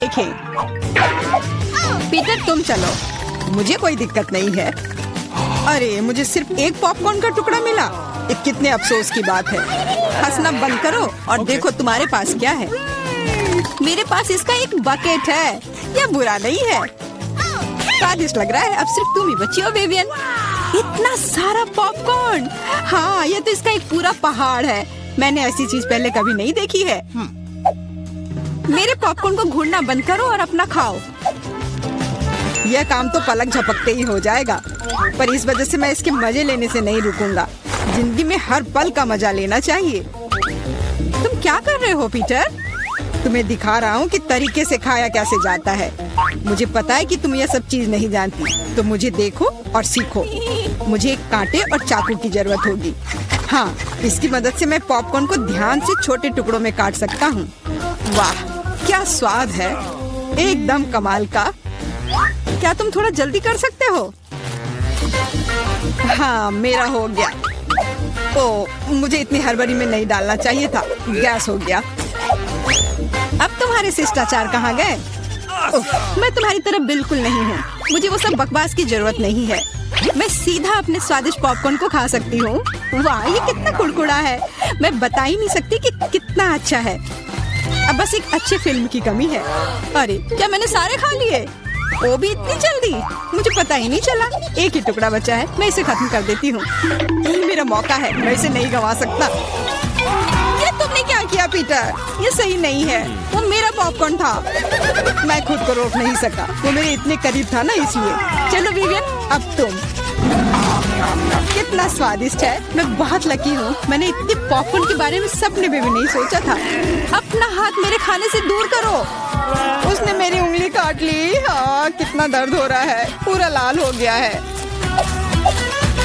देखें। पीटर तुम चलो, मुझे कोई दिक्कत नहीं है। अरे मुझे सिर्फ एक पॉपकॉर्न का टुकड़ा मिला, ये कितने अफसोस की बात है। हंसना बंद करो और देखो तुम्हारे पास क्या है। मेरे पास इसका एक बकेट है, यह बुरा नहीं है, स्वादिष्ट लग रहा है। अब सिर्फ तुम ही बची हो विवियन। इतना सारा पॉपकॉर्न, हाँ यह तो इसका एक पूरा पहाड़ है। मैंने ऐसी चीज पहले कभी नहीं देखी है। मेरे पॉपकॉर्न को घूरना बंद करो और अपना खाओ। यह काम तो पलक झपकते ही हो जाएगा, पर इस वजह से मैं इसके मजे लेने से नहीं रुकूंगा। जिंदगी में हर पल का मजा लेना चाहिए। तुम क्या कर रहे हो पीटर? तुम्हें दिखा रहा हूँ कि तरीके से खाया कैसे जाता है। मुझे पता है कि तुम यह सब चीज नहीं जानती, तो मुझे देखो और सीखो। मुझे एक कांटे और चाकू की जरूरत होगी। हाँ, इसकी मदद से मैं पॉपकॉर्न को ध्यान से छोटे टुकड़ों में काट सकता हूँ। वाह क्या स्वाद है, एकदम कमाल का। क्या तुम थोड़ा जल्दी कर सकते हो? हाँ मेरा हो गया। ओ मुझे इतनी हड़बड़ी में नहीं डालना चाहिए था, गैस हो गया। अब तुम्हारे शिष्टाचार कहाँ गए? मैं तुम्हारी तरह बिल्कुल नहीं हूँ, मुझे वो सब बकवास की जरूरत नहीं है। मैं सीधा अपने स्वादिष्ट पॉपकॉर्न को खा सकती हूँ। वाह ये कितना कुड़कुड़ा है, मैं बता ही नहीं सकती कि कितना अच्छा है। अब बस एक अच्छे फिल्म की कमी है। अरे क्या मैंने सारे खा लिए? वो भी इतनी जल्दी, मुझे पता ही नहीं चला। एक ही टुकड़ा बचा है, मैं इसे खत्म कर देती हूँ। यही मेरा मौका है, मैं इसे नहीं गंवा सकता। ये तुमने क्या किया पीटर? ये सही नहीं है, वो मेरा पॉपकॉर्न था। मैं खुद को रोक नहीं सका, वो मेरे इतने करीब था ना, इसलिए। चलो विवियन अब तुम। कितना स्वादिष्ट है, मैं बहुत लकी हूँ। मैंने इतने पॉपकॉर्न के बारे में सपने में भी नहीं सोचा था। अपना हाथ मेरे खाने से दूर करो। उसने मेरी उंगली काट ली। हाँ कितना दर्द हो रहा है, पूरा लाल हो गया है।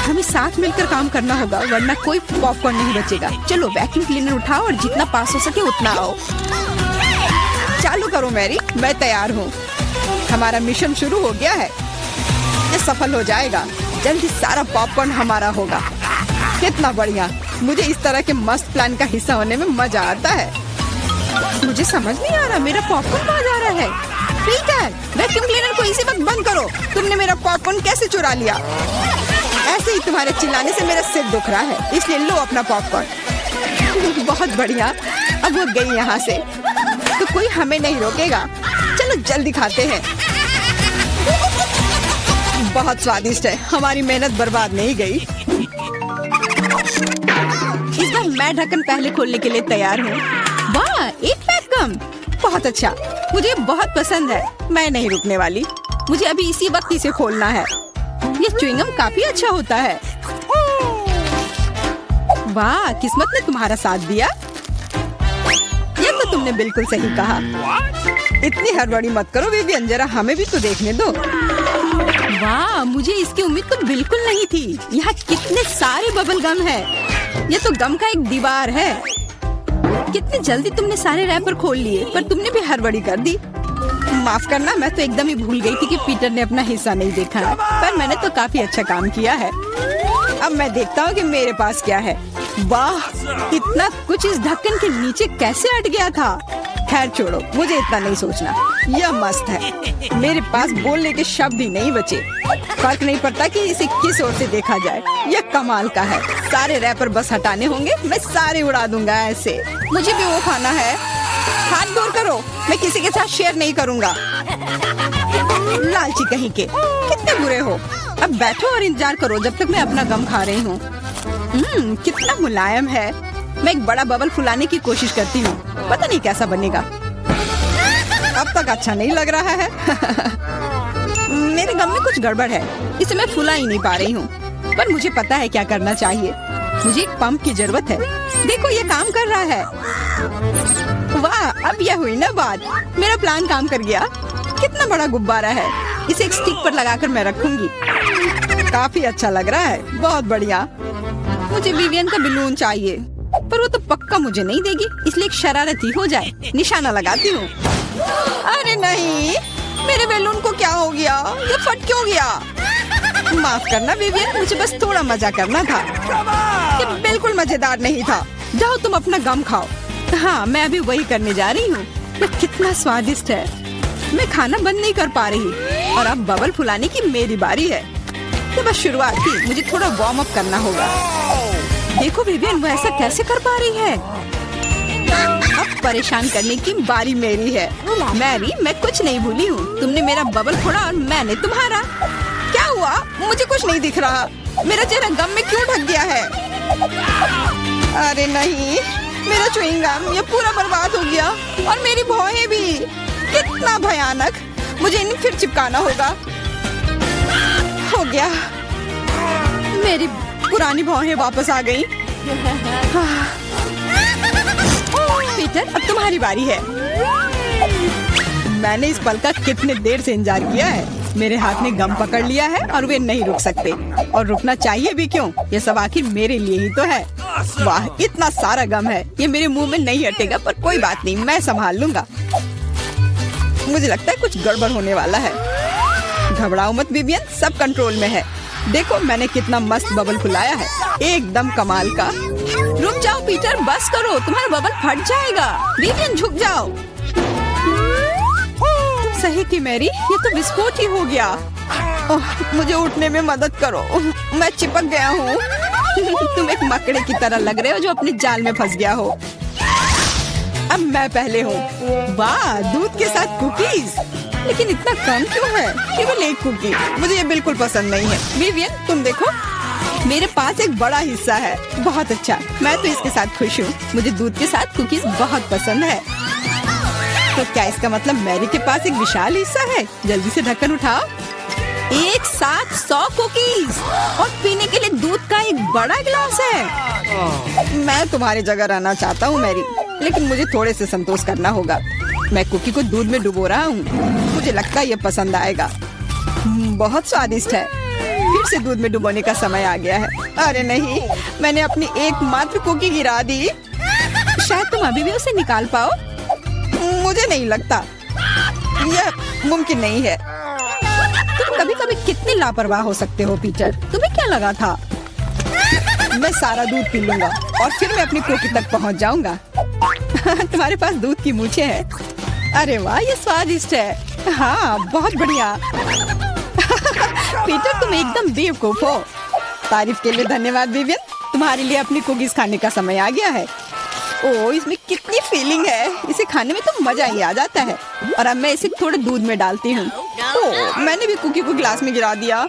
हमें साथ मिलकर काम करना होगा, वरना कोई पॉपकॉर्न नहीं बचेगा। चलो वैक्यूम क्लीनर उठाओ और जितना पास हो सके उतना आओ। चालू करो मैरी, मैं तैयार हूँ। हमारा मिशन शुरू हो गया है, ये सफल हो जाएगा। जल्दी सारा पॉपकॉर्न हमारा होगा। कितना बढ़िया, मुझे इस तरह के मस्त प्लान का हिस्सा होने में मजा आता है। मुझे समझ नहीं आ रहा मेरा पॉपकॉर्न कहाँ जा रहा है। पीटर वैक्यूम क्लीनर को इसी वक्त बंद करो। तुमने मेरा पॉपकॉर्न कैसे चुरा लिया? ऐसे ही तुम्हारे चिल्लाने से मेरा सिर दुख रहा है, इसलिए लो अपना पॉपकॉर्न। बहुत बढ़िया, अब वो गई यहाँ से तो कोई हमें नहीं रोकेगा। चलो जल्दी खाते हैं। बहुत स्वादिष्ट है, हमारी मेहनत बर्बाद नहीं गई। इस बार मैं ढक्कन पहले खोलने के लिए तैयार हूँ। वाह एक पैक कम, बहुत अच्छा, मुझे बहुत पसंद है। मैं नहीं रुकने वाली, मुझे अभी इसी वक्त इसे खोलना है। ये च्युइंगम काफी अच्छा होता है। वाह किस्मत ने तुम्हारा साथ दिया। ये तो तुमने बिल्कुल सही कहा। इतनी हड़बड़ी मत करो विवियन, जरा हमें भी तो देखने दो। वाह मुझे इसकी उम्मीद तो बिल्कुल नहीं थी। यहाँ कितने सारे बबल गम है, ये तो गम का एक दीवार है। कितनी जल्दी तुमने सारे रैपर खोल लिए, पर तुमने भी हड़बड़ी कर दी। माफ करना, मैं तो एकदम ही भूल गई थी कि पीटर ने अपना हिस्सा नहीं देखा है, पर मैंने तो काफी अच्छा काम किया है। अब मैं देखता हूँ कि मेरे पास क्या है। वाह इतना कुछ इस ढक्कन के नीचे कैसे अट गया था। खैर छोड़ो, मुझे इतना नहीं सोचना। यह मस्त है, मेरे पास बोलने के शब्द ही नहीं बचे। फर्क नहीं पड़ता कि इसे किस ओर से देखा जाए, यह कमाल का है। सारे रैपर बस हटाने होंगे, मैं सारे उड़ा दूंगा ऐसे। मुझे भी वो खाना है। हाथ दूर करो, मैं किसी के साथ शेयर नहीं करूंगा। लालची कहीं के, कितने बुरे हो। अब बैठो और इंतजार करो जब तक मैं अपना गम खा रही हूँ। कितना मुलायम है। मैं एक बड़ा बबल फुलाने की कोशिश करती हूँ, पता नहीं कैसा बनेगा। अब तक अच्छा नहीं लग रहा है। मेरे गम में कुछ गड़बड़ है, इसे मैं फुला ही नहीं पा रही हूँ, पर मुझे पता है क्या करना चाहिए। मुझे एक पंप की जरूरत है। देखो ये काम कर रहा है। वाह अब यह हुई ना बात, मेरा प्लान काम कर गया। कितना बड़ा गुब्बारा है, इसे एक स्टिक पर लगाकर मैं रखूंगी। काफी अच्छा लग रहा है, बहुत बढ़िया। मुझे विवियन का बलून चाहिए, पर वो तो पक्का मुझे नहीं देगी, इसलिए एक शरारती हो जाए, निशाना लगाती हूँ। अरे नहीं, मेरे बैलून को क्या हो गया? ये फट क्यों गया? माफ करना विवियन, मुझे बस थोड़ा मजा करना था। ये बिल्कुल मजेदार नहीं था। जाओ तुम अपना गम खाओ। हाँ मैं अभी वही करने जा रही हूँ। ये कितना स्वादिष्ट है। मैं खाना बंद नहीं कर पा रही और अब बबल फुलाने की मेरी बारी है। ये बस शुरुआत थी, मुझे थोड़ा वार्म अप करना होगा। देखो विवियन, वो ऐसा कैसे कर पा रही है। अब परेशान करने की बारी मेरी है। मैरी, मैं कुछ नहीं भूली हूँ। तुमने मेरा बबल फोड़ा और मैंने तुम्हारा। क्या हुआ? मुझे कुछ नहीं दिख रहा। मेरा चेहरा गम में क्यों ढक गया है? अरे नहीं, मेरा च्युइंग गम ये पूरा बर्बाद हो गया और मेरी भौहें भी। कितना भयानक। मुझे इन्हें फिर चिपकाना होगा। हो गया, मेरी पुरानी भौहें वापस आ गई। पीटर, अब तुम्हारी बारी है। मैंने इस पल का कितने देर से इंतजार किया है। मेरे हाथ ने गम पकड़ लिया है और वे नहीं रुक सकते, और रुकना चाहिए भी क्यों? ये सब आखिर मेरे लिए ही तो है। वाह, इतना सारा गम है, ये मेरे मुंह में नहीं हटेगा, पर कोई बात नहीं, मैं संभाल लूंगा। मुझे लगता है कुछ गड़बड़ होने वाला है। घबराओ मत विवियन, सब कंट्रोल में है। देखो मैंने कितना मस्त बबल फुलाया है, एकदम कमाल का। रुक जाओ पीटर, बस करो, तुम्हारा बबल फट जाएगा। विवियन झुक जाओ। सही थी मैरी, ये तो विस्फोट ही हो गया। मुझे उठने में मदद करो, मैं चिपक गया हूँ। तुम एक मकड़े की तरह लग रहे हो जो अपने जाल में फंस गया हो। अब मैं पहले हूँ। वाह, दूध के साथ कुकीज, लेकिन इतना कम क्यों है? केवल एक कुकी। मुझे ये बिल्कुल पसंद नहीं है। विवियन, तुम देखो, मेरे पास एक बड़ा हिस्सा है। बहुत अच्छा, मैं तो इसके साथ खुश हूँ। मुझे दूध के साथ कुकीज बहुत पसंद है। तो क्या इसका मतलब मैरी के पास एक विशाल हिस्सा है? जल्दी से ढक्कन उठाओ। एक साथ 100 कुकीज और पीने के लिए दूध का एक बड़ा गिलास है। मैं तुम्हारी जगह रहना चाहता हूँ मैरी, लेकिन मुझे थोड़े से संतोष करना होगा। मैं कुकी को दूध में डुबो रहा हूँ। मुझे लगता है ये पसंद आएगा। बहुत स्वादिष्ट है। फिर से दूध में डुबोने का समय आ गया है। अरे नहीं, मैंने अपनी एकमात्र कुकी गिरा दी। शायद तुम अभी भी उसे निकाल पाओ। मुझे नहीं लगता, यह मुमकिन नहीं है। तुम कभी कभी कितने लापरवाह हो सकते हो पीटर। तुम्हें क्या लगा था? मैं सारा दूध पी लूंगा और फिर मैं अपनी कुकी तक पहुंच जाऊंगा। तुम्हारे पास दूध की मूछें हैं। अरे वाह, ये स्वादिष्ट है। हाँ, बहुत बढ़िया। पीटर, तुम एकदम बेवकूफ हो। तारीफ के लिए धन्यवाद विवियन। तुम्हारे लिए अपनी कुकीज खाने का समय आ गया है। ओह, इसमें कितनी फीलिंग है। इसे खाने में तो मजा ही आ जाता है। और अब मैं इसे थोड़े दूध में डालती हूँ। ओह, मैंने भी कुकी को गिलास में गिरा दिया,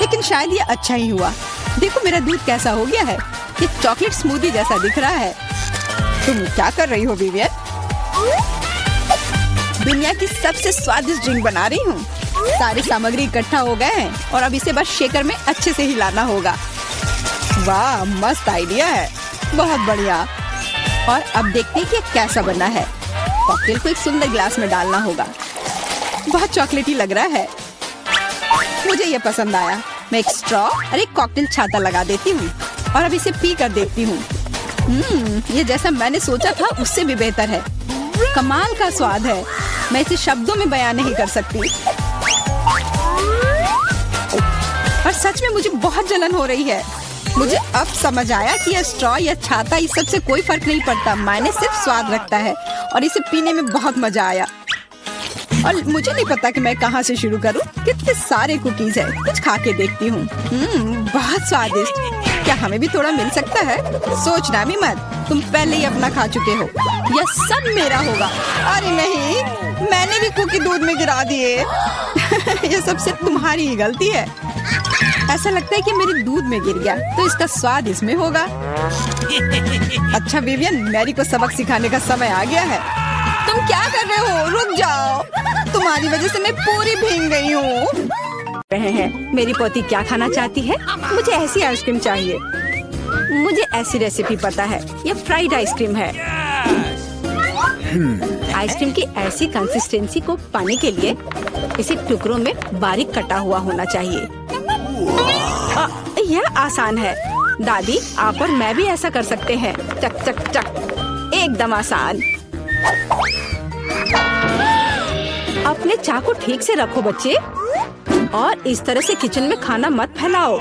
लेकिन शायद ये अच्छा ही हुआ। देखो मेरा दूध कैसा हो गया है। ये चॉकलेट स्मूदी जैसा दिख रहा है। तुम क्या कर रही हो विवियन? दुनिया की सबसे स्वादिष्ट ड्रिंक बना रही हूँ। सारी सामग्री इकट्ठा हो गए हैं और अब इसे बस शेकर में अच्छे से हिलाना होगा। वाह, मस्त आइडिया है, बहुत बढ़िया। और अब देखते हैं कि कैसा बना है। कॉकटेल को एक सुंदर गिलास में डालना होगा। बहुत चॉकलेटी लग रहा है। मुझे ये पसंद आया। मैं एक स्ट्रॉ और एक कॉकटेल छाता लगा देती हूँ और अब इसे पी कर देखती हूँ। ये जैसा मैंने सोचा था उससे भी बेहतर है। कमाल का स्वाद है। मैं इसे शब्दों में बयान नहीं कर सकती। और सच में मुझे बहुत जलन हो रही है। मुझे अब समझ आया कि यह स्ट्रॉ या छाता इस सब से कोई फर्क नहीं पड़ता। मायने सिर्फ स्वाद रखता है और इसे पीने में बहुत मजा आया। और मुझे नहीं पता कि मैं कहाँ से शुरू करूँ। कितने सारे कुकीज है। कुछ खा के देखती हूँ। बहुत स्वादिष्ट। क्या हमें भी थोड़ा मिल सकता है? सोचना भी मत, तुम पहले ही अपना खा चुके हो। यह सब मेरा होगा। अरे नहीं, मैंने भी कुकी दूध में गिरा दिए। यह सब सिर्फ तुम्हारी ही गलती है। ऐसा लगता है कि मेरे दूध में गिर गया, तो इसका स्वाद इसमें होगा। अच्छा विवियन, मैरी को सबक सिखाने का समय आ गया है। तुम क्या कर रहे हो? रुक जाओ, तुम्हारी वजह से मैं पूरी भीग गई हूँ। रहे हैं, मेरी पोती क्या खाना चाहती है? मुझे ऐसी आइसक्रीम चाहिए। मुझे ऐसी रेसिपी पता है, ये फ्राइड आइसक्रीम है। आइसक्रीम की ऐसी कंसिस्टेंसी को पाने के लिए इसे टुकड़ों में बारीक कटा हुआ होना चाहिए। यह आसान है दादी, आप और मैं भी ऐसा कर सकते हैं। चक चक चक, एकदम आसान। अपने चाकू ठीक से रखो बच्चे, और इस तरह से किचन में खाना मत फैलाओ।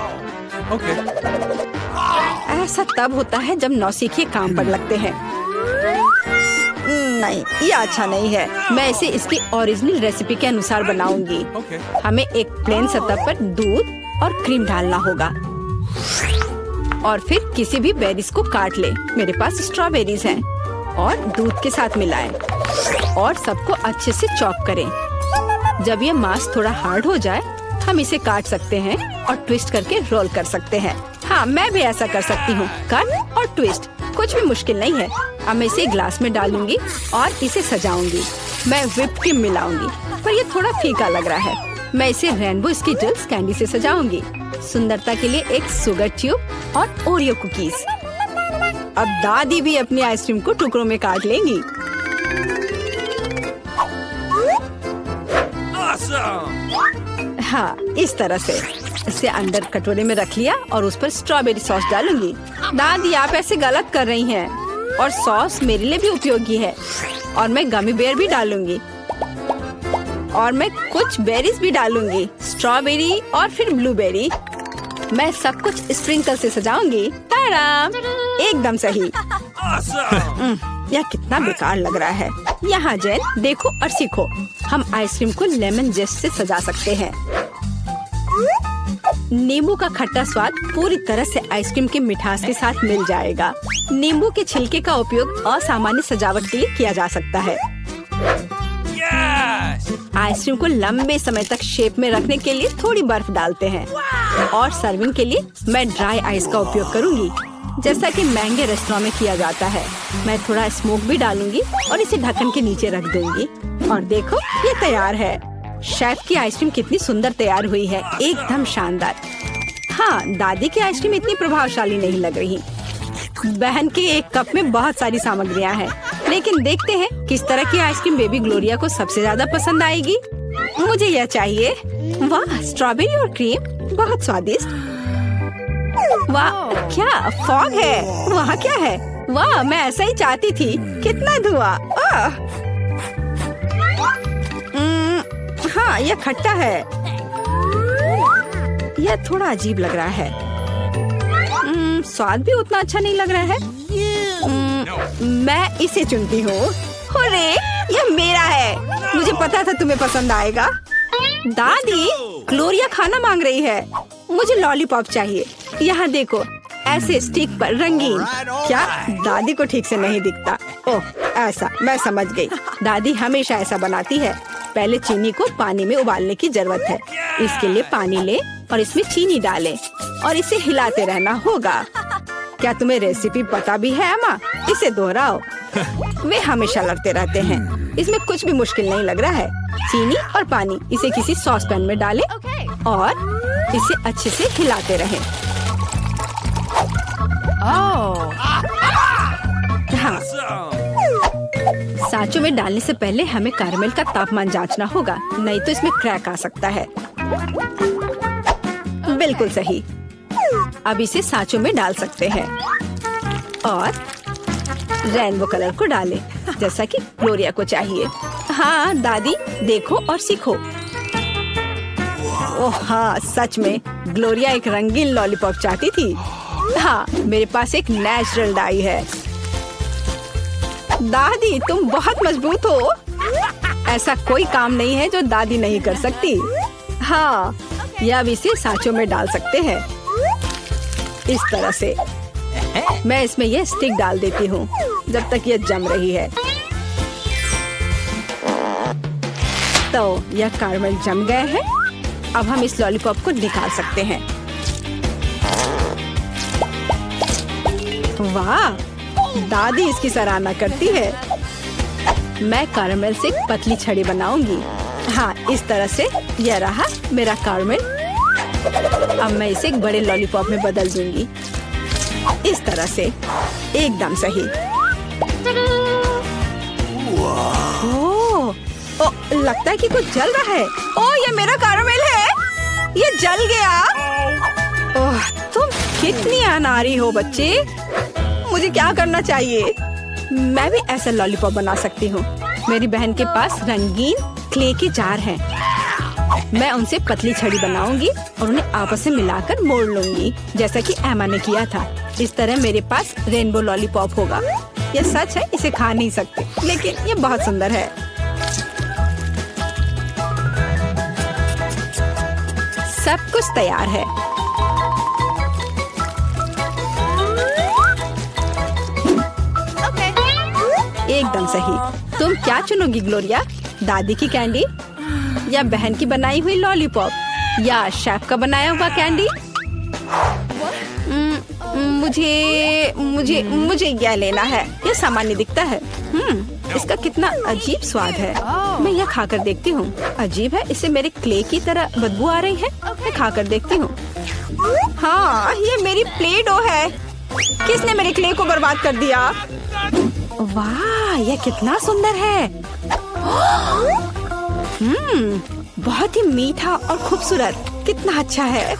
ऐसा तब होता है जब नौसिखिए काम पर लगते हैं। नहीं, ये अच्छा नहीं है। मैं इसे इसकी ओरिजिनल रेसिपी के अनुसार बनाऊंगी। हमें एक प्लेन सतह पर दूध और क्रीम डालना होगा और फिर किसी भी बेरीज को काट ले। मेरे पास स्ट्रॉबेरीज हैं और दूध के साथ मिलाएं और सबको अच्छे से चॉप करें। जब ये मास थोड़ा हार्ड हो जाए हम इसे काट सकते हैं और ट्विस्ट करके रोल कर सकते हैं। हाँ, मैं भी ऐसा कर सकती हूँ। कट और ट्विस्ट कुछ भी मुश्किल नहीं है। अब मैं इसे ग्लास में डालूंगी और इसे सजाऊंगी। मैं व्हिप क्रीम मिलाऊंगी, पर ये थोड़ा फीका लग रहा है। मैं इसे रेनबो स्किटल्स कैंडी से सजाऊंगी। सुंदरता के लिए एक शुगर ट्यूब और ओरियो कुकीज। अब दादी भी अपनी आइसक्रीम को टुकड़ों में काट लेंगी। हाँ, इस तरह से इसे अंदर कटोरे में रख लिया और उस पर स्ट्रॉबेरी सॉस डालूंगी। दादी, आप ऐसे गलत कर रही हैं और सॉस मेरे लिए भी उपयोगी है। और मैं गमी बेयर भी डालूंगी और मैं कुछ बेरीज भी डालूंगी, स्ट्रॉबेरी और फिर ब्लूबेरी। मैं सब कुछ स्प्रिंकल से सजाऊंगी। एकदम सही। यह कितना बेकार लग रहा है। यहाँ जेन, देखो और सीखो। हम आइसक्रीम को लेमन जेस्ट से सजा सकते हैं। नींबू का खट्टा स्वाद पूरी तरह से आइसक्रीम की मिठास के साथ मिल जाएगा। नींबू के छिलके का उपयोग असामान्य सजावट के लिए किया जा सकता है। आइसक्रीम को लंबे समय तक शेप में रखने के लिए थोड़ी बर्फ डालते हैं और सर्विंग के लिए मैं ड्राई आइस का उपयोग करूंगी, जैसा कि महंगे रेस्टोरेंट में किया जाता है। मैं थोड़ा स्मोक भी डालूंगी और इसे ढक्कन के नीचे रख दूंगी। और देखो, ये तैयार है। शेफ की आइसक्रीम कितनी सुंदर तैयार हुई है, एकदम शानदार। हाँ, दादी की आइसक्रीम इतनी प्रभावशाली नहीं लग रही। बहन के एक कप में बहुत सारी सामग्रियाँ हैं, लेकिन देखते हैं किस तरह की आइसक्रीम बेबी ग्लोरिया को सबसे ज्यादा पसंद आएगी। मुझे यह चाहिए। वाह, स्ट्रॉबेरी और क्रीम, बहुत स्वादिष्ट। वाह, क्या फॉग है? वहाँ क्या है? वाह, मैं ऐसा ही चाहती थी। कितना धुआं। हाँ, यह खट्टा है। यह थोड़ा अजीब लग रहा है। स्वाद भी उतना अच्छा नहीं लग रहा है। मैं इसे चुनती हूँ। अरे, यह मेरा है। मुझे पता था तुम्हें पसंद आएगा। दादी, ग्लोरिया खाना मांग रही है। मुझे लॉलीपॉप चाहिए। यहाँ देखो, ऐसे स्टिक पर रंगीन। क्या दादी को ठीक से नहीं दिखता? ओह, ऐसा, मैं समझ गई। दादी हमेशा ऐसा बनाती है। पहले चीनी को पानी में उबालने की जरूरत है। इसके लिए पानी ले और इसमें चीनी डालें और इसे हिलाते रहना होगा। क्या तुम्हें रेसिपी पता भी है अम्मा? इसे दोहराओ। वे हमेशा लड़ते रहते हैं। इसमें कुछ भी मुश्किल नहीं लग रहा है। चीनी और पानी, इसे किसी सॉस पैन में डालें और इसे अच्छे से हिलाते रहें। हाँ, सांचों में डालने से पहले हमें कैरमेल का तापमान जांचना होगा, नहीं तो इसमें क्रैक आ सकता है। बिल्कुल सही। अब इसे सांचों में डाल सकते हैं और रेनबो कलर को डालें, जैसा कि ग्लोरिया को चाहिए। हाँ दादी, देखो और सीखो। ओह हाँ, सच में ग्लोरिया एक रंगीन लॉलीपॉप चाहती थी। हाँ, मेरे पास एक नेचुरल डाई है। दादी, तुम बहुत मजबूत हो। ऐसा कोई काम नहीं है जो दादी नहीं कर सकती। हाँ, या अब इसे सांचों में डाल सकते हैं इस तरह से। मैं इसमें यह स्टिक डाल देती हूँ जब तक यह जम रही है। तो यह कैरमेल जम गए हैं। अब हम इस लॉलीपॉप को निकाल सकते हैं। वाह, दादी इसकी सराहना करती है। मैं कैरमेल से एक पतली छड़ी बनाऊंगी। हाँ, इस तरह से। यह रहा मेरा कैरमेल। अब मैं इसे एक बड़े लॉलीपॉप में बदल दूंगी, इस तरह से। एकदम सही। ओह, लगता है कि कुछ जल रहा है। ओह, ये मेरा कैरमेल है। ये जल गया। ओह, तुम कितनी अनाड़ी हो बच्चे। मुझे क्या करना चाहिए? मैं भी ऐसा लॉलीपॉप बना सकती हूँ। मेरी बहन के पास रंगीन क्ले के जार हैं। मैं उनसे पतली छड़ी बनाऊंगी और उन्हें आपस में मिलाकर मोड़ लूंगी, जैसा कि एमा ने किया था। इस तरह मेरे पास रेनबो लॉलीपॉप होगा। ये सच है, इसे खा नहीं सकते, लेकिन ये बहुत सुंदर है। सब कुछ तैयार है। एकदम सही। तुम क्या चुनोगी ग्लोरिया? दादी की कैंडी या बहन की बनाई हुई लॉलीपॉप या शेफ का बनाया हुआ कैंडी? मुझे मुझे मुझे यह लेना है। यह सामान्य दिखता है। इसका कितना अजीब स्वाद है। मैं यह खाकर देखती हूँ। अजीब है, इसे मेरे क्ले की तरह बदबू आ रही है। मैं खाकर देखती हूँ। हाँ, ये मेरी प्ले डो है। किसने मेरे क्ले को बर्बाद कर दिया? वाह, यह कितना सुंदर है। बहुत ही मीठा और खूबसूरत। कितना अच्छा है।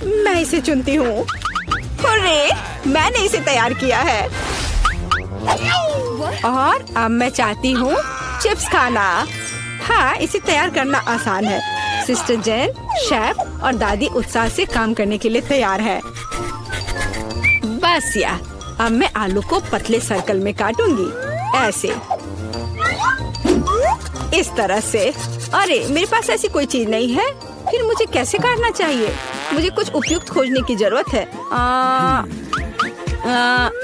मैं इसे चुनती हूँ। अरे, मैंने इसे तैयार किया है और अब मैं चाहती हूँ चिप्स खाना। हाँ, इसे तैयार करना आसान है। सिस्टर जेन, शेफ और दादी उत्साह से काम करने के लिए तैयार है। बस या अब मैं आलू को पतले सर्कल में काटूंगी, ऐसे, इस तरह से। अरे, मेरे पास ऐसी कोई चीज नहीं है। फिर मुझे कैसे काटना चाहिए? मुझे कुछ उपयुक्त खोजने की जरूरत है।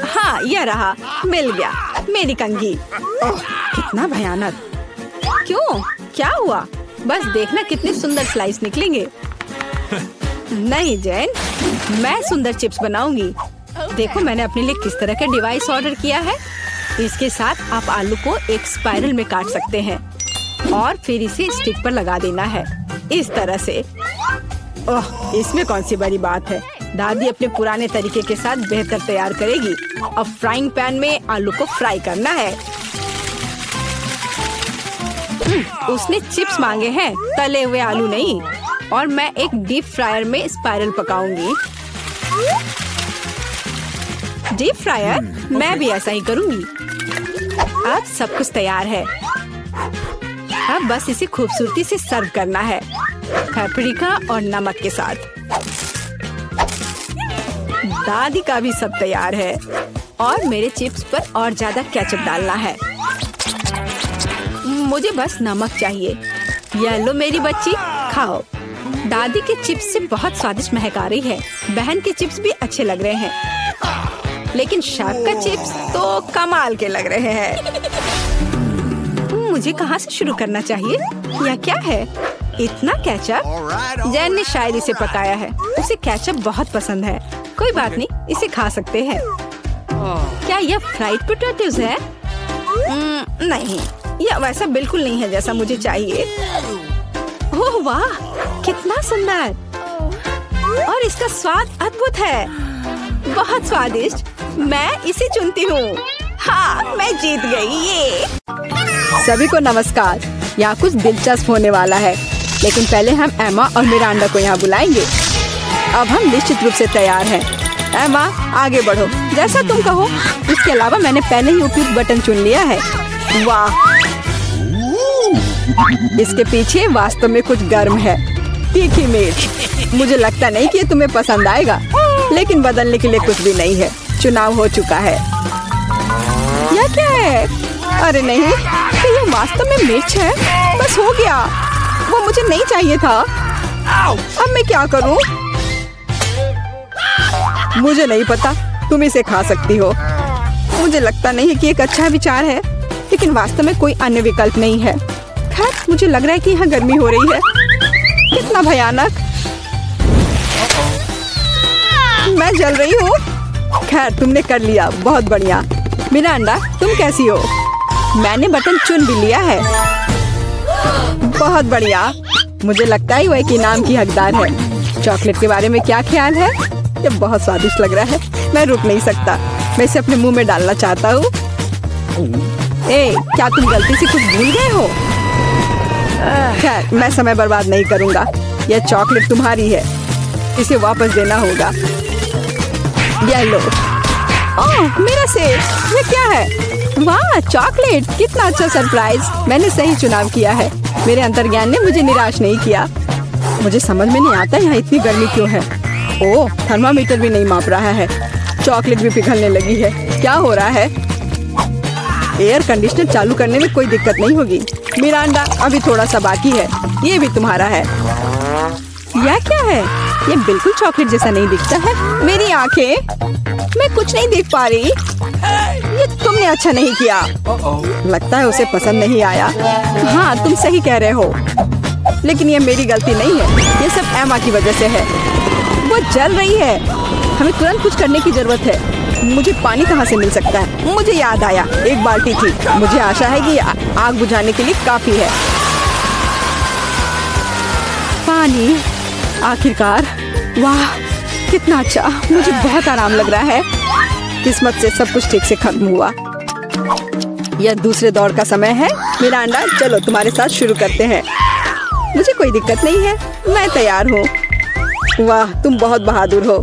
हाँ, यह रहा, मिल गया, मेरी कंघी। ओह, कितना भयानक। क्यों? क्या हुआ? बस देखना कितने सुंदर स्लाइस निकलेंगे। नहीं जैन, मैं सुंदर चिप्स बनाऊंगी। देखो मैंने अपने लिए किस तरह का डिवाइस ऑर्डर किया है। इसके साथ आप आलू को एक स्पाइरल में काट सकते हैं और फिर इसे स्टिक पर लगा देना है, इस तरह से। ओह, इसमें कौन सी बड़ी बात है। दादी अपने पुराने तरीके के साथ बेहतर तैयार करेगी। अब फ्राइंग पैन में आलू को फ्राई करना है। उसने चिप्स मांगे हैं, तले हुए आलू नहीं। और मैं एक डीप फ्रायर में स्पाइरल पकाऊंगी। Deep fryer? मैं भी ऐसा ही करूंगी। अब सब कुछ तैयार है। अब बस इसे खूबसूरती से सर्व करना है, पेपरिका और नमक के साथ। दादी का भी सब तैयार है और मेरे चिप्स पर और ज्यादा केचप डालना है। मुझे बस नमक चाहिए। ये लो मेरी बच्ची, खाओ। दादी के चिप्स से बहुत स्वादिष्ट महक आ रही है। बहन के चिप्स भी अच्छे लग रहे हैं, लेकिन शेफ का चिप्स तो कमाल के लग रहे हैं। मुझे कहाँ से शुरू करना चाहिए? यह क्या है? इतना केचप? जैन ने शायद इसे पकाया है। उसे केचप बहुत पसंद है। कोई बात नहीं, इसे खा सकते हैं। क्या यह फ्राइड पोटैटोज है? नहीं, यह वैसा बिल्कुल नहीं है जैसा मुझे चाहिए। ओह वाह, कितना सुंदर। और इसका स्वाद अद्भुत है, बहुत स्वादिष्ट। मैं इसे चुनती हूँ। हाँ, मैं जीत गई। ये सभी को नमस्कार। यहाँ कुछ दिलचस्प होने वाला है, लेकिन पहले हम एमा और मिरांडा को यहाँ बुलाएंगे। अब हम निश्चित रूप से तैयार हैं। एमा, आगे बढ़ो, जैसा तुम कहो। इसके अलावा मैंने पहले ही उपयुक्त बटन चुन लिया है। वाह, इसके पीछे वास्तव में कुछ गर्म है। तीखी मिर्च। मुझे लगता नहीं कि ये तुम्हें पसंद आएगा, लेकिन बदलने के लिए कुछ भी नहीं है। चुनाव हो चुका है। यह क्या है? अरे नहीं, तो ये वास्तव में मिर्च है। बस हो गया, वो मुझे नहीं चाहिए था। अब मैं क्या करूं? मुझे नहीं पता, तुम इसे खा सकती हो। मुझे लगता नहीं है कि एक अच्छा विचार है, लेकिन वास्तव में कोई अन्य विकल्प नहीं है। खैर, मुझे लग रहा है कि यहाँ गर्मी हो रही है। कितना भयानक। मैं जल रही हूँ। खैर, तुमने कर लिया, बहुत बढ़िया। मिरांडा, तुम कैसी हो? मैंने बटन चुन भी लिया है। बहुत बढ़िया। मुझे लगता है वह एक इनाम की हकदार है। चॉकलेट के बारे में क्या ख्याल है? ये बहुत स्वादिष्ट लग रहा है। मैं रुक नहीं सकता। मैं इसे अपने मुंह में डालना चाहता हूँ। क्या तुम गलती से कुछ भूल गए हो? खैर, मैं समय बर्बाद नहीं करूँगा। यह चॉकलेट तुम्हारी है, इसे वापस देना होगा। ये लो। ओह, मेरा सेब। ये क्या है? वाह, चॉकलेट। कितना अच्छा सरप्राइज। मैंने सही चुनाव किया है। मेरे अंतर्ज्ञान ने मुझे निराश नहीं किया। मुझे समझ में नहीं आता यहाँ इतनी गर्मी क्यों है। ओह, थर्मामीटर भी नहीं माप रहा है। चॉकलेट भी पिघलने लगी है। क्या हो रहा है? एयर कंडीशनर चालू करने में कोई दिक्कत नहीं होगी। मिरांडा, अभी थोड़ा सा बाकी है, ये भी तुम्हारा है। यह क्या है? ये बिल्कुल चॉकलेट जैसा नहीं दिखता है। मेरी आंखें, मैं कुछ नहीं देख पा रही। ये तुमने अच्छा नहीं किया। लगता है उसे पसंद नहीं आया। हाँ, तुम सही कह रहे हो, लेकिन ये मेरी गलती नहीं है। ये सब एमा की वजह से है। वो जल रही है। हमें तुरंत कुछ करने की जरूरत है। मुझे पानी कहाँ से मिल सकता है? मुझे याद आया, एक बाल्टी थी। मुझे आशा है कि आग बुझाने के लिए काफी है। पानी, आखिरकार। वाह, कितना अच्छा। मुझे बहुत आराम लग रहा है। किस्मत से सब कुछ ठीक से खत्म हुआ। यह दूसरे दौर का समय है। मिरांडा, चलो तुम्हारे साथ शुरू करते हैं। मुझे कोई दिक्कत नहीं है, मैं तैयार हूँ। वाह, तुम बहुत बहादुर हो।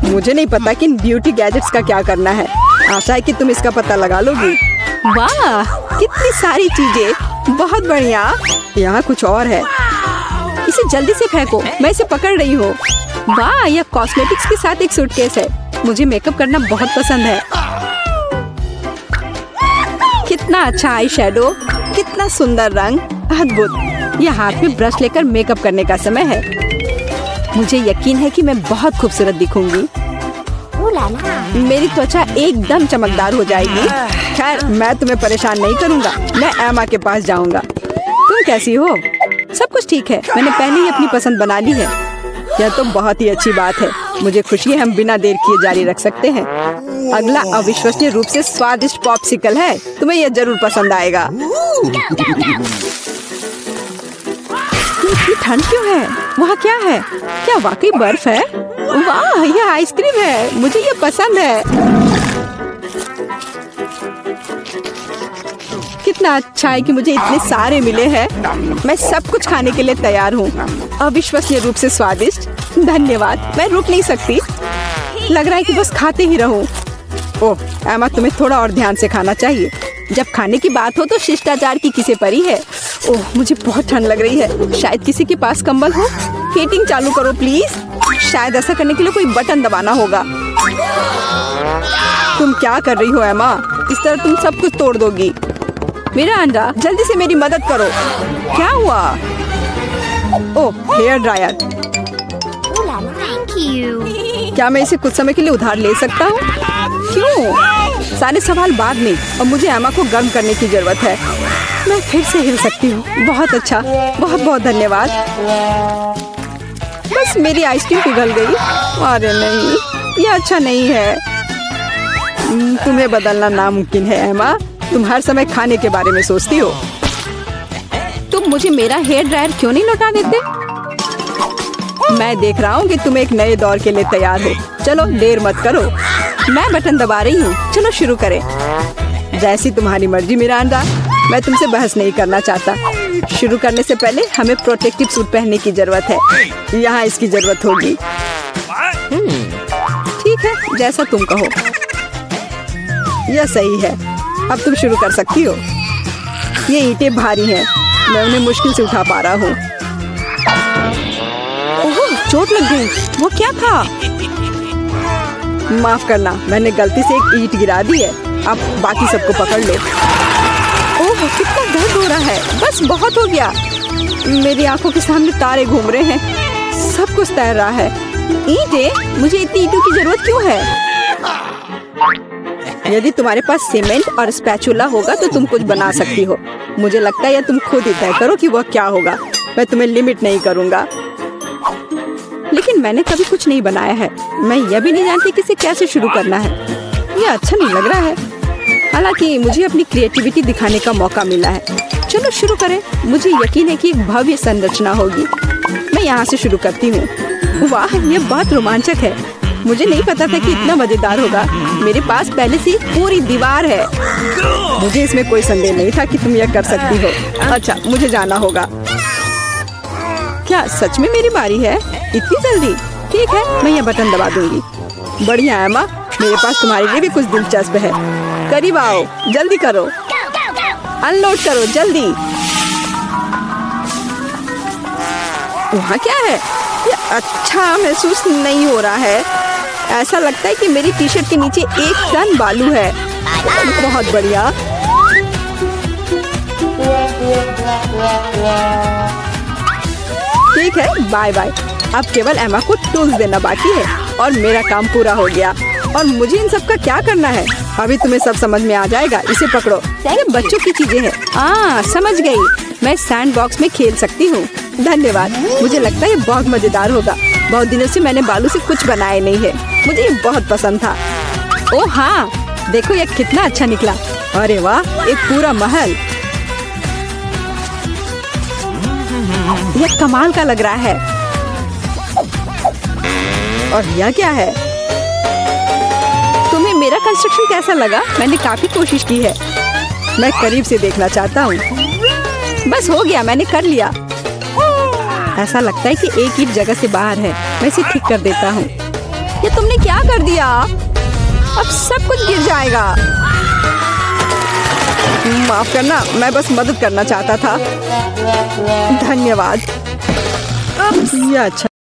मुझे नहीं पता कि इन ब्यूटी गैजेट्स का क्या करना है। आशा है कि तुम इसका पता लगा लोगी। वाह, कितनी सारी चीजें, बहुत बढ़िया। यहाँ कुछ और है। इसे जल्दी से फेंको, मैं इसे पकड़ रही हूँ। वाह, यह कॉस्मेटिक्स के साथ एक सूटकेस है। मुझे मेकअप करना बहुत पसंद है। कितना अच्छा आई शेडो, कितना सुंदर रंग, अद्भुत। यह हाथ में ब्रश लेकर मेकअप करने का समय है। मुझे यकीन है कि मैं बहुत खूबसूरत दिखूंगी। मेरी त्वचा एकदम चमकदार हो जाएगी। खैर, मैं तुम्हें परेशान नहीं करूंगा। मैं एमा के पास जाऊंगा। तुम कैसी हो? सब कुछ ठीक है, मैंने पहले ही अपनी पसंद बना ली है। यह तो बहुत ही अच्छी बात है। मुझे खुशी है, हम बिना देर किए जारी रख सकते हैं। अगला अविश्वसनीय रूप से स्वादिष्ट पॉप्सिकल है। तुम्हें यह जरूर पसंद आएगा। इतनी ठंड क्यों है? वहाँ क्या है? क्या वाकई बर्फ है? वाह, यह आइसक्रीम है। मुझे यह पसंद है। कितना अच्छा है कि मुझे इतने सारे मिले हैं। मैं सब कुछ खाने के लिए तैयार हूँ। अविश्वसनीय रूप से स्वादिष्ट। धन्यवाद, मैं रुक नहीं सकती। लग रहा है कि बस खाते ही रहूं। ओह एमा, तुम्हें थोड़ा और ध्यान से खाना चाहिए। जब खाने की बात हो तो शिष्टाचार की किसे परी है। ओह, मुझे बहुत ठंड लग रही है। शायद किसी के पास कंबल हो। हीटिंग चालू करो प्लीज। शायद ऐसा करने के लिए कोई बटन दबाना होगा। तुम क्या कर रही हो एमा? इस तरह तुम सब कुछ तोड़ दोगी। मिरांडा, जल्दी से मेरी मदद करो। क्या हुआ? ओह, हेयर ड्रायर। क्या मैं इसे कुछ समय के लिए उधार ले सकता हूँ? क्यों? सारे सवाल बाद में। और मुझे एमा को गर्म करने की जरूरत है। मैं फिर से हिल सकती हूँ। बहुत अच्छा, बहुत बहुत धन्यवाद। बस मेरी आइसक्रीम पिघल गई। अरे नहीं, यह अच्छा नहीं है। तुम्हें बदलना नामुमकिन है एमा। तुम हर समय खाने के बारे में सोचती हो। तुम मुझे मेरा हेयर ड्रायर क्यों नहीं लौटा देते? मैं देख रहा हूँ कि तुम एक नए दौर के लिए तैयार हो। चलो देर मत करो। मैं बटन दबा रही हूँ। चलो शुरू करें। जैसी तुम्हारी मर्जी मिरांडा। मैं तुमसे बहस नहीं करना चाहता। शुरू करने से पहले हमें प्रोटेक्टिव सूट पहनने की जरूरत है। यहाँ इसकी जरूरत होगी। ठीक है, जैसा तुम कहो। यह सही है। अब तुम शुरू कर सकती हो। ये ईंटें भारी हैं। मैं उन्हें मुश्किल से उठा पा रहा हूँ। ओह, चोट लग गई। वो क्या था? माफ करना, मैंने गलती से एक ईंट गिरा दी है। अब बाकी सबको पकड़ लो। ओह, कितना दर्द हो रहा है। बस बहुत हो गया। मेरी आंखों के सामने तारे घूम रहे हैं। सब कुछ तैर रहा है। ईंटें? मुझे इतनी ईंटों की जरूरत क्यों है? यदि तुम्हारे पास सीमेंट और स्पैचुला होगा तो तुम कुछ बना सकती हो। मुझे लगता है या तुम खुद ही तय करो कि वह क्या होगा। मैं तुम्हें लिमिट नहीं करूँगा। लेकिन मैंने कभी कुछ नहीं बनाया है। मैं यह भी नहीं जानती कि इसे कैसे शुरू करना है। यह अच्छा नहीं लग रहा है। हालांकि मुझे अपनी क्रिएटिविटी दिखाने का मौका मिला है। चलो शुरू करें। मुझे यकीन है कि एक भव्य संरचना होगी। मैं यहाँ से शुरू करती हूँ। वाह, यह बहुत रोमांचक है। मुझे नहीं पता था कि इतना मजेदार होगा। मेरे पास पहले से पूरी दीवार है। मुझे इसमें कोई संदेह नहीं था कि तुम यह कर सकती हो। अच्छा, मुझे जाना होगा। क्या सच में मेरी बारी है? इतनी जल्दी? ठीक है, मैं यह बटन दबा दूंगी। बढ़िया एमा, मेरे पास तुम्हारे लिए भी कुछ दिलचस्प है। करीब आओ, जल्दी करो। अनलोड करो जल्दी। वहाँ क्या है? यह अच्छा महसूस नहीं हो रहा है। ऐसा लगता है कि मेरी टी शर्ट के नीचे एक टन बालू है। बहुत बढ़िया। ठीक है, बाय बाय। अब केवल एमा को टूल्स देना बाकी है और मेरा काम पूरा हो गया। और मुझे इन सब का क्या करना है? अभी तुम्हें सब समझ में आ जाएगा। इसे पकड़ो, ये बच्चों की चीजें हैं। समझ गई, मैं सैंड बॉक्स में खेल सकती हूँ। धन्यवाद, मुझे लगता है ये बहुत मजेदार होगा। बहुत दिनों से मैंने बालू से कुछ बनाया नहीं है। मुझे ये बहुत पसंद था। ओह हाँ, देखो ये कितना अच्छा निकला। अरे वाह, एक पूरा महल। यह कमाल का लग रहा है। और यह क्या है? तुम्हें मेरा कंस्ट्रक्शन कैसा लगा? मैंने काफी कोशिश की है। मैं करीब से देखना चाहता हूँ। बस हो गया, मैंने कर लिया। ऐसा लगता है कि एक ईंट जगह से बाहर है। मैं इसे ठीक कर देता हूँ। ये तुमने क्या कर दिया? अब सब कुछ गिर जाएगा। माफ करना, मैं बस मदद करना चाहता था। धन्यवाद। अब यह अच्छा